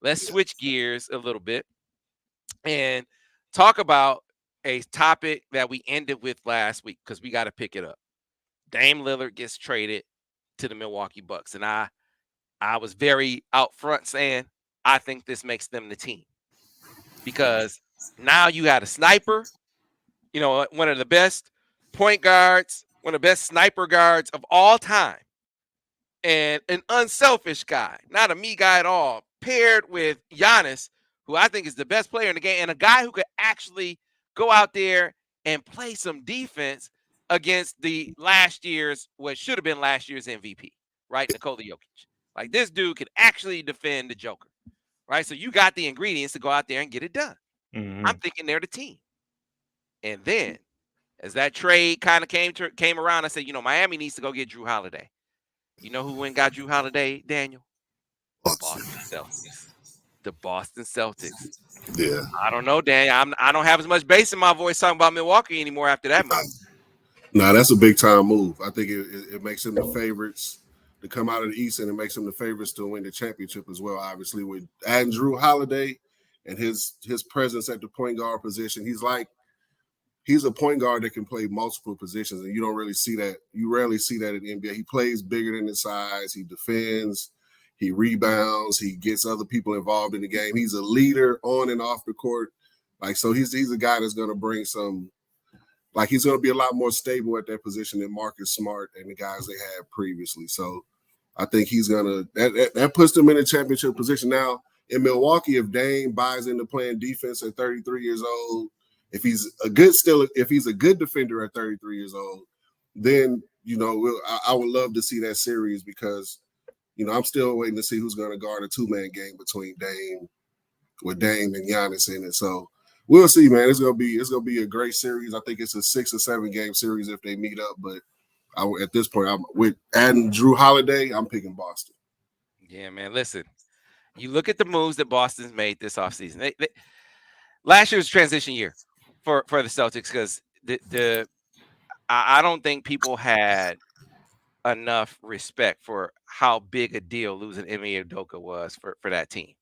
let's switch gears a little bit and talk about a topic that we ended with last week because we got to pick it up. Dame Lillard gets traded to the Milwaukee Bucks, and I was very out front saying I think this makes them the team because now you got a sniper, one of the best point guards, one of the best sniper guards of all time, and an unselfish guy, not a me guy at all, paired with Giannis, who I think is the best player in the game, and a guy who could actually go out there and play some defense against what should have been last year's MVP, right? Nikola Jokic. Like this dude could actually defend the Joker, right? So you got the ingredients to go out there and get it done. Mm-hmm. I'm thinking they're the team. And then as that trade kind of came around, I said, Miami needs to go get Jrue Holiday. You know who went and got Jrue Holiday, Daniel? The Boston Celtics. The Boston Celtics. Yeah. I don't know, Dan. I don't have as much bass in my voice talking about Milwaukee anymore after that move. Nah, that's a big time move. I think it makes them the favorites to come out of the East, and it makes them the favorites to win the championship as well. Obviously, with adding Jrue Holiday and his presence at the point guard position, he's a point guard that can play multiple positions, and you don't really see that. You rarely see that in the NBA. He plays bigger than his size. He defends. He rebounds. He gets other people involved in the game. He's a leader on and off the court. So he's a guy that's going to bring some. He's going to be a lot more stable at that position than Marcus Smart and the guys they had previously. So I think he's going to that puts them in a championship position. Now in Milwaukee, if Dame buys into playing defense at 33 years old, if he's a good defender at 33 years old, then I would love to see that series because I'm still waiting to see who's going to guard a two-man game between Dame and Giannis in it. So we'll see, man. It's gonna be a great series. I think it's a 6 or 7 game series if they meet up. But at this point, with adding Jrue Holiday, I'm picking Boston. Yeah, man. Listen, you look at the moves that Boston's made this offseason. Last year was a transition year for the Celtics because I don't think people had enough respect for how big a deal losing Ime Udoka was for that team.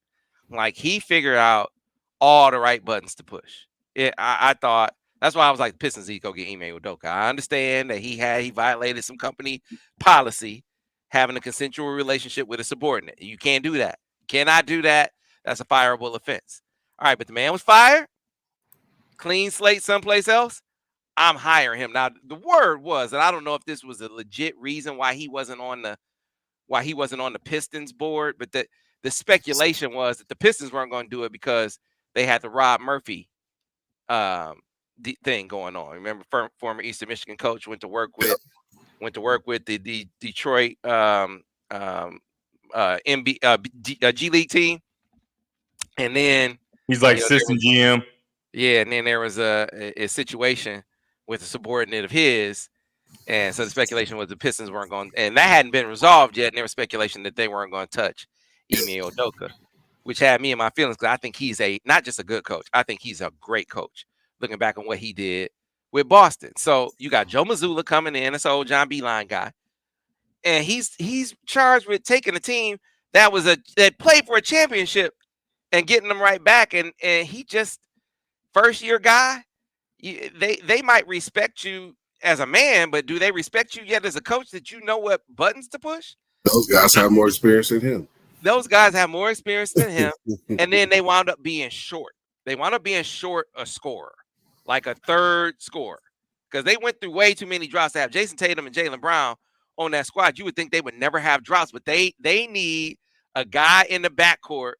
Like he figured out all the right buttons to push. I thought that's why I was like, the Pistons need to go get Ime Udoka. I understand that he violated some company policy, having a consensual relationship with a subordinate. You can't do that. Cannot do that. That's a fireable offense. All right, but the man was fired. Clean slate someplace else. I'm hiring him. Now, the word was, and I don't know if this was a legit reason why he wasn't on the Pistons board, but the speculation was that the Pistons weren't going to do it because they had the Rob Murphy thing going on. Remember, former Eastern Michigan coach went to work with the Detroit G League team, and then he's like assistant GM. Yeah, and then there was a situation with a subordinate of his, and so the speculation was the Pistons weren't going, and that hadn't been resolved yet, and there was speculation that they weren't going to touch Ime Udoka, which had me in my feelings because I think he's not just a good coach, I think he's a great coach. Looking back on what he did with Boston, so you got Joe Mazzulla coming in, this old John Beilein guy, and he's charged with taking a team that played for a championship and getting them right back, and he just first year guy. They might respect you as a man, but do they respect you yet as a coach that you know what buttons to push? Those guys have more experience than him. Those guys have more experience than him, and then they wound up being short. They wound up being short a scorer, like a third scorer, because they went through way too many drops to have Jason Tatum and Jaylen Brown on that squad. You would think they would never have drops, but they need a guy in the backcourt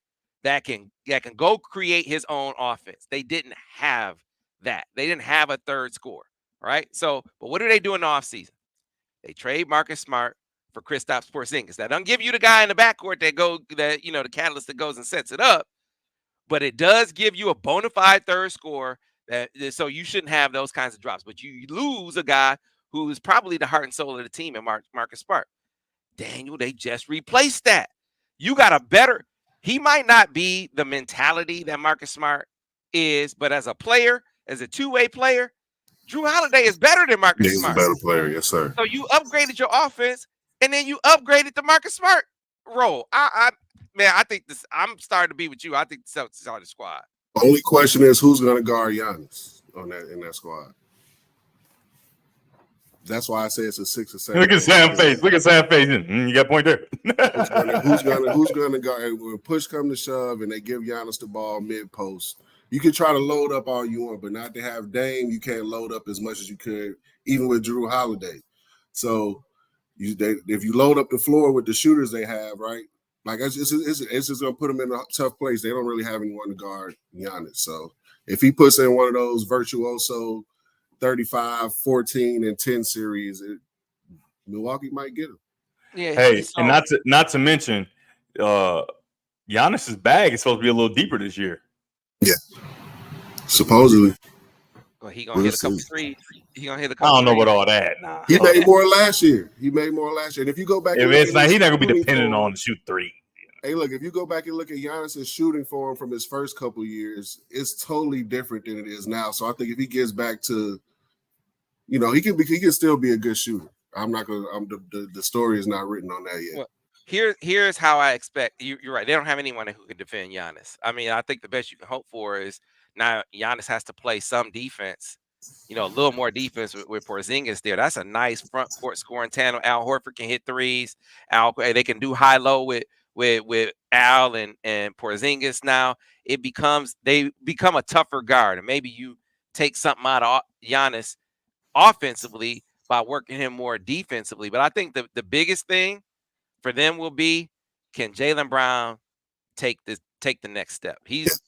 that can go create his own offense. They didn't have that. They didn't have a third scorer, right? So, but what do they do in the offseason? They trade Marcus Smart for Kristaps Porzingis. That doesn't give you the guy in the backcourt the catalyst that goes and sets it up, but it does give you a bona fide third scorer. So you shouldn't have those kinds of drops. But you lose a guy who is probably the heart and soul of the team in Marcus Smart. Daniel, they just replaced that. You got a better. He might not be the mentality that Marcus Smart is, but as a player, as a two-way player, Jrue Holiday is better than Marcus Smart. He's a better player, yes, sir. So you upgraded your offense, and then you upgraded the Marcus Smart role. man, I think this. I'm starting to be with you. I think the Celtics are the squad. The only question is who's going to guard Giannis in that squad. That's why I say it's a 6 or 7. Look at Sam's face. Look at Sam's face. You got a point there. who's gonna guard when push come to shove and they give Giannis the ball mid post? You can try to load up all you want, but not to have Dame. You can't load up as much as you could, even with Jrue Holiday. So if you load up the floor with the shooters they have, right? Like it's just gonna put them in a tough place. They don't really have anyone to guard Giannis. So if he puts in one of those virtuoso 35, 14, and 10 series, Milwaukee might get him. Yeah. Hey, and not to mention, Giannis's bag is supposed to be a little deeper this year. Yeah, supposedly. Well, he gonna hit a couple threes. He gonna hit a couple. I don't know about all that. Nah. He made more last year. And if you go back, he's not gonna be dependent on shoot three. Hey, look, if you go back and look at Giannis's shooting form from his first couple years, it's totally different than it is now. So I think if he gets back to, he can still be a good shooter. I'm not gonna. The story is not written on that yet. Well, here's how I expect. You're right. They don't have anyone who can defend Giannis. I mean, I think the best you can hope for is now Giannis has to play some defense. A little more defense with Porzingis there. That's a nice front court scoring tandem. Al Horford can hit threes. They can do high low with Al and Porzingis. Now they become a tougher guard, and maybe you take something out of Giannis offensively by working him more defensively. But I think the biggest thing for them will be, can Jaylen Brown take the next step? He's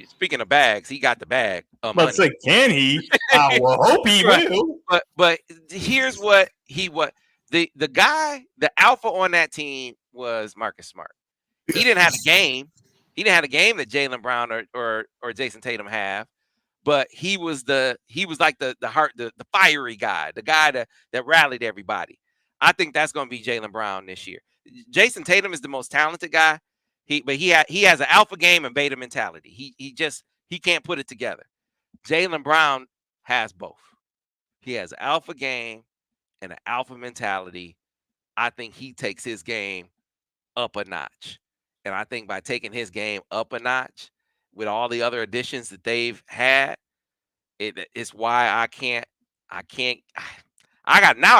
speaking of bags, he got the bag. Let's say, can he? I will hope he will. But here's what the guy, the alpha on that team was Marcus Smart. He didn't have a game. He didn't have a game that Jaylen Brown or Jason Tatum have. But he was like the fiery guy, the guy that rallied everybody. I think that's going to be Jaylen Brown this year. Jason Tatum is the most talented guy. He has an alpha game and beta mentality. He can't put it together. Jaylen Brown has both. He has an alpha game and an alpha mentality. I think he takes his game up a notch. And I think by taking his game up a notch with all the other additions that they've had, it's why I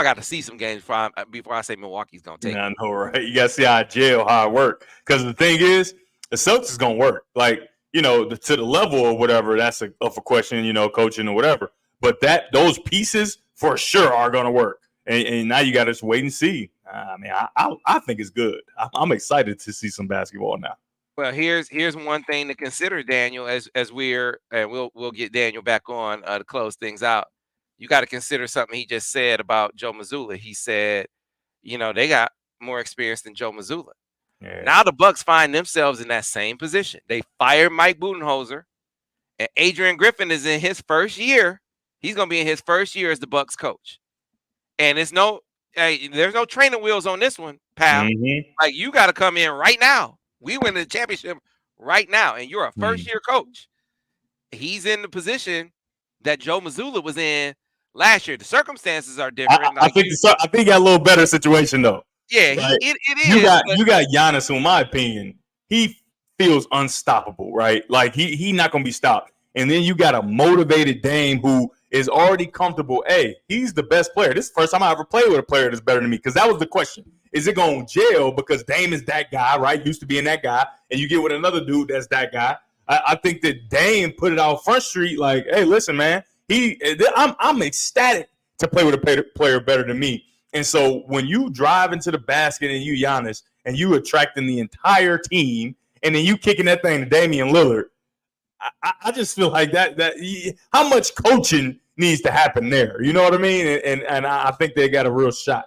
got to see some games before I say Milwaukee's gonna take. I know, right? You gotta see how it work. Because the thing is, the Celtics is gonna work. Like, to the level or whatever, that's up for question, coaching or whatever. But those pieces for sure are gonna work. And now you gotta just wait and see. I mean, I think it's good. I'm excited to see some basketball now. Well, here's one thing to consider, Daniel, as we'll get Daniel back on to close things out. You got to consider something he just said about Joe Mazzulla. He said, they got more experience than Joe Mazzulla. Yeah. Now the Bucks find themselves in that same position. They fired Mike Budenholzer, and Adrian Griffin is in his first year. He's going to be in his first year as the Bucks coach. And there's no training wheels on this one, pal. Mm-hmm. Like, you got to come in right now. We win the championship right now, and you're a first-year coach. He's in the position that Joe Mazzulla was in last year. The circumstances are different. I think he got a little better situation, though. Yeah, right? it is. You got Giannis, who, in my opinion, he feels unstoppable, right? Like, he not going to be stopped. And then you got a motivated Dame who is already comfortable. Hey, he's the best player. This is the first time I ever played with a player that's better than me, because that was the question. Is it going to jail because Dame is that guy, right? Used to being that guy, and you get with another dude that's that guy. I think that Dame put it out Front Street like, hey, listen, man, I'm ecstatic to play with a player better than me. And so when you drive into the basket and you Giannis and you attracting the entire team and then you kicking that thing to Damian Lillard, I just feel like that how much coaching needs to happen there. You know what I mean? And I think they got a real shot.